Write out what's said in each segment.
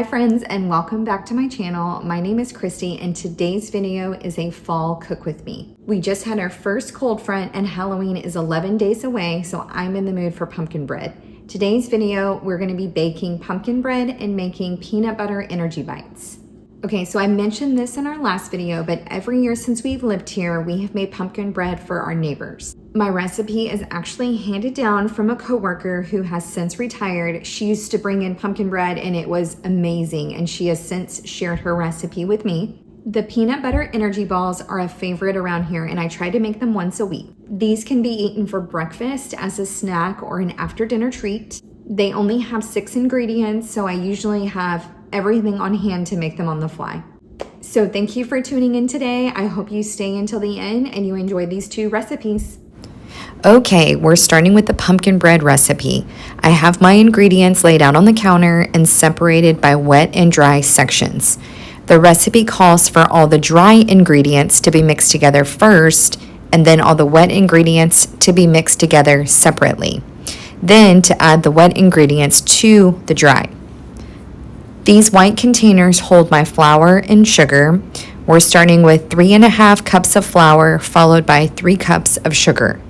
Hi friends, and welcome back to my channel. My name is Christy and today's video is a fall cook with me. We just had our first cold front and Halloween is 11 days away, so I'm in the mood for pumpkin bread. Today's video, we're gonna be baking pumpkin bread and making peanut butter energy bites. Okay, so I mentioned this in our last video, but every year since we've lived here, we have made pumpkin bread for our neighbors. My recipe is actually handed down from a coworker who has since retired. She used to bring in pumpkin bread and it was amazing, and she has since shared her recipe with me. The peanut butter energy balls are a favorite around here, and I try to make them once a week. These can be eaten for breakfast, as a snack, or an after dinner treat. They only have 6 ingredients, so I usually have everything on hand to make them on the fly. So thank you for tuning in today. I hope you stay until the end and you enjoy these 2 recipes. Okay, we're starting with the pumpkin bread recipe. I have my ingredients laid out on the counter and separated by wet and dry sections. The recipe calls for all the dry ingredients to be mixed together first, and then all the wet ingredients to be mixed together separately. Then to add the wet ingredients to the dry. These white containers hold my flour and sugar. We're starting with 3.5 cups of flour followed by 3 cups of sugar.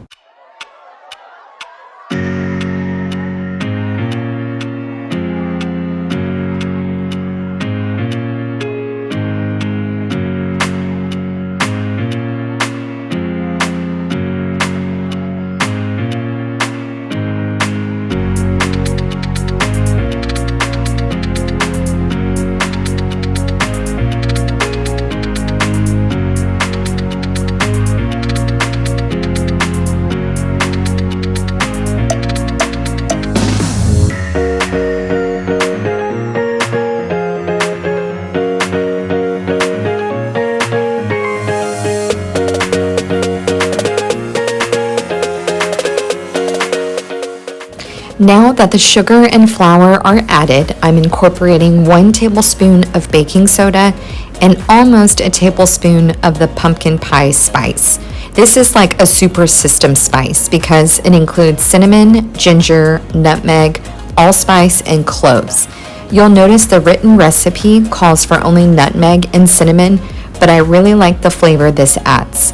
Now that the sugar and flour are added, I'm incorporating 1 tablespoon of baking soda and almost a tablespoon of the pumpkin pie spice. This is like a super system spice because it includes cinnamon, ginger, nutmeg, allspice, and cloves. You'll notice the written recipe calls for only nutmeg and cinnamon, but I really like the flavor this adds.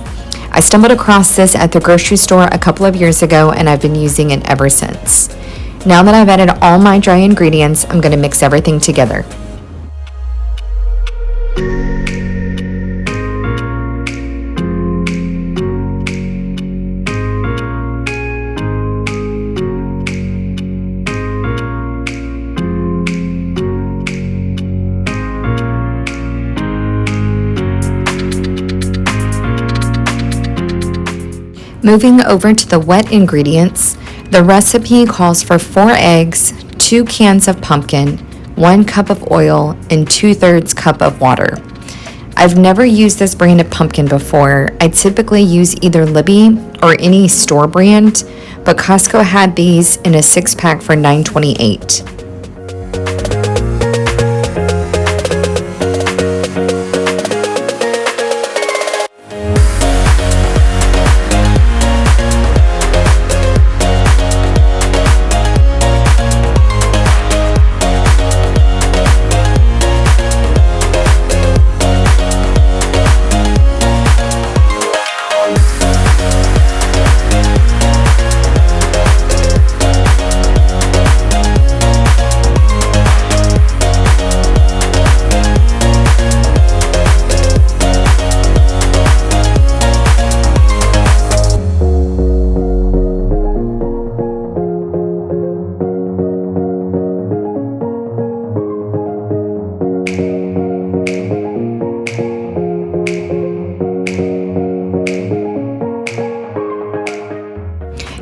I stumbled across this at the grocery store a couple of years ago and I've been using it ever since. Now that I've added all my dry ingredients, I'm going to mix everything together. Moving over to the wet ingredients, the recipe calls for 4 eggs, 2 cans of pumpkin, 1 cup of oil, and 2/3 cup of water. I've never used this brand of pumpkin before. I typically use either Libby or any store brand, but Costco had these in a 6-pack for $9.28.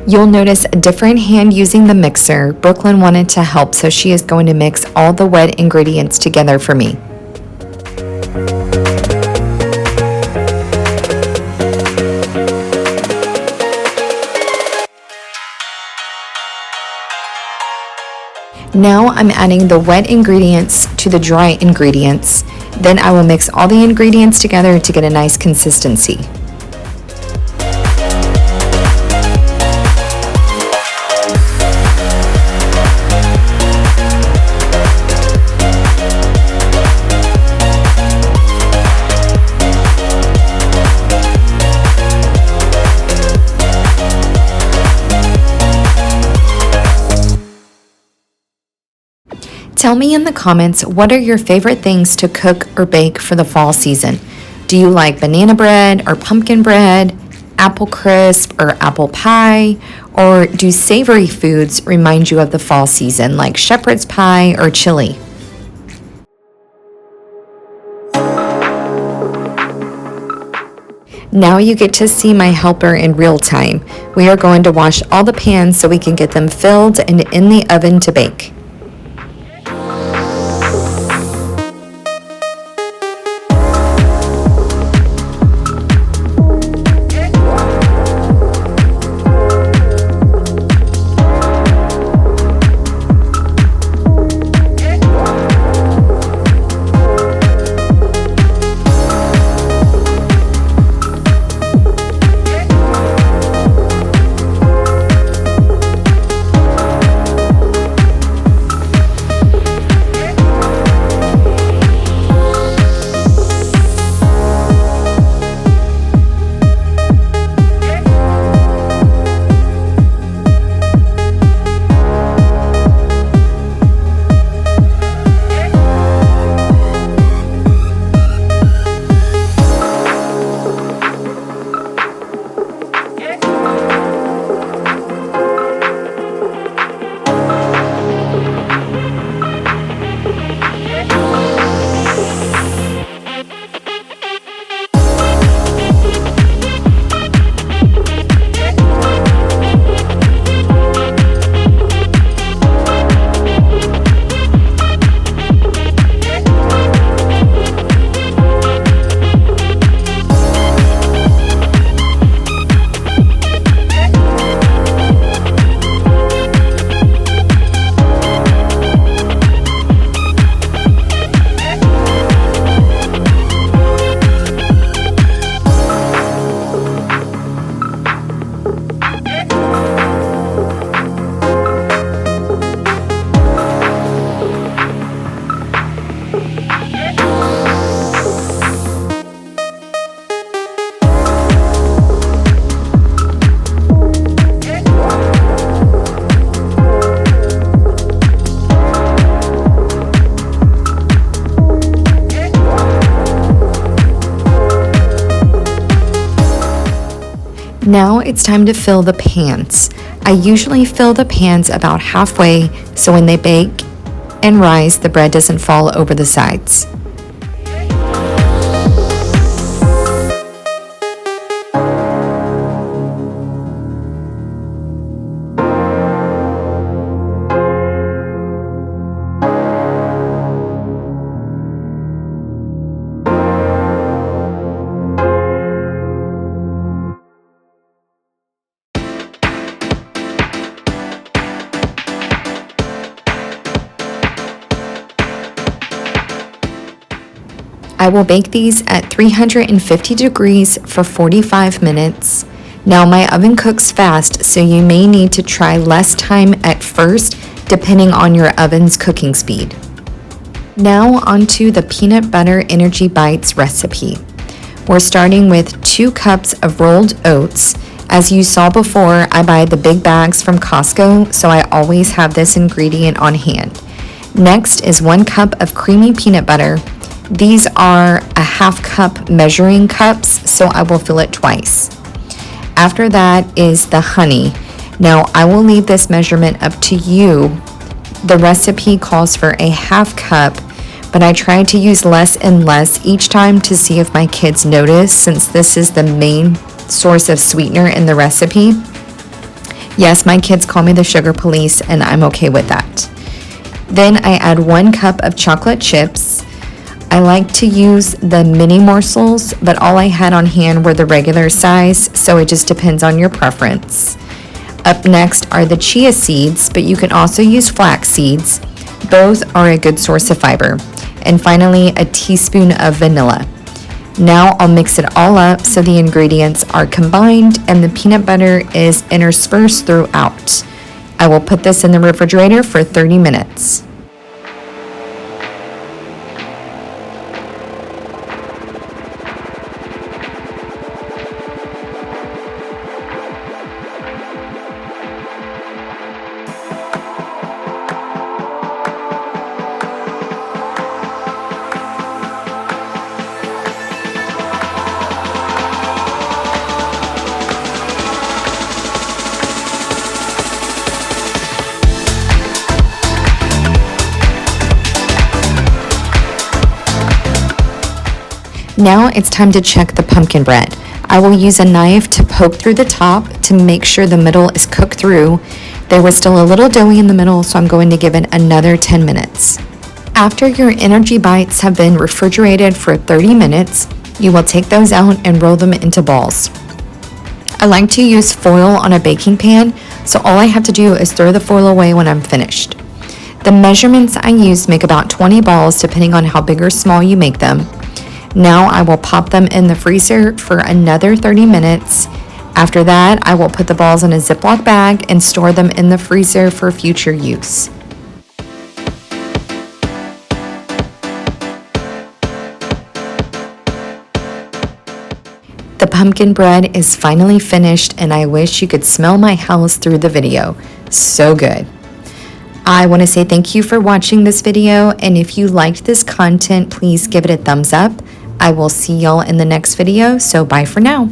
You'll notice a different hand using the mixer. Brooklyn wanted to help, so she is going to mix all the wet ingredients together for me. Now I'm adding the wet ingredients to the dry ingredients. Then I will mix all the ingredients together to get a nice consistency. Tell me in the comments, what are your favorite things to cook or bake for the fall season? Do you like banana bread or pumpkin bread, apple crisp or apple pie? Or do savory foods remind you of the fall season, like shepherd's pie or chili? Now you get to see my helper in real time. We are going to wash all the pans so we can get them filled and in the oven to bake. Now it's time to fill the pans. I usually fill the pans about halfway so when they bake and rise, the bread doesn't fall over the sides. I will bake these at 350 degrees for 45 minutes. Now my oven cooks fast, so you may need to try less time at first, depending on your oven's cooking speed. Now onto the peanut butter energy bites recipe. We're starting with 2 cups of rolled oats. As you saw before, I buy the big bags from Costco, so I always have this ingredient on hand. Next is 1 cup of creamy peanut butter. These are a half cup measuring cups, so I will fill it twice. After that is the honey. Now I will leave this measurement up to you. The recipe calls for a half cup, but I try to use less and less each time to see if my kids notice, since this is the main source of sweetener in the recipe. Yes, my kids call me the sugar police, and I'm okay with that. Then I add 1 cup of chocolate chips. I like to use the mini morsels, but all I had on hand were the regular size, so it just depends on your preference. Up next are the chia seeds, but you can also use flax seeds. Both are a good source of fiber. And finally, a teaspoon of vanilla. Now I'll mix it all up so the ingredients are combined and the peanut butter is interspersed throughout. I will put this in the refrigerator for 30 minutes. Now it's time to check the pumpkin bread. I will use a knife to poke through the top to make sure the middle is cooked through. There was still a little doughy in the middle, so I'm going to give it another 10 minutes. After your energy bites have been refrigerated for 30 minutes, you will take those out and roll them into balls. I like to use foil on a baking pan, so all I have to do is throw the foil away when I'm finished. The measurements I use make about 20 balls depending on how big or small you make them. Now I will pop them in the freezer for another 30 minutes. After that, I will put the balls in a Ziploc bag and store them in the freezer for future use. The pumpkin bread is finally finished, and I wish you could smell my house through the video. So good. I want to say thank you for watching this video, and if you liked this content, please give it a thumbs up. I will see y'all in the next video, so bye for now.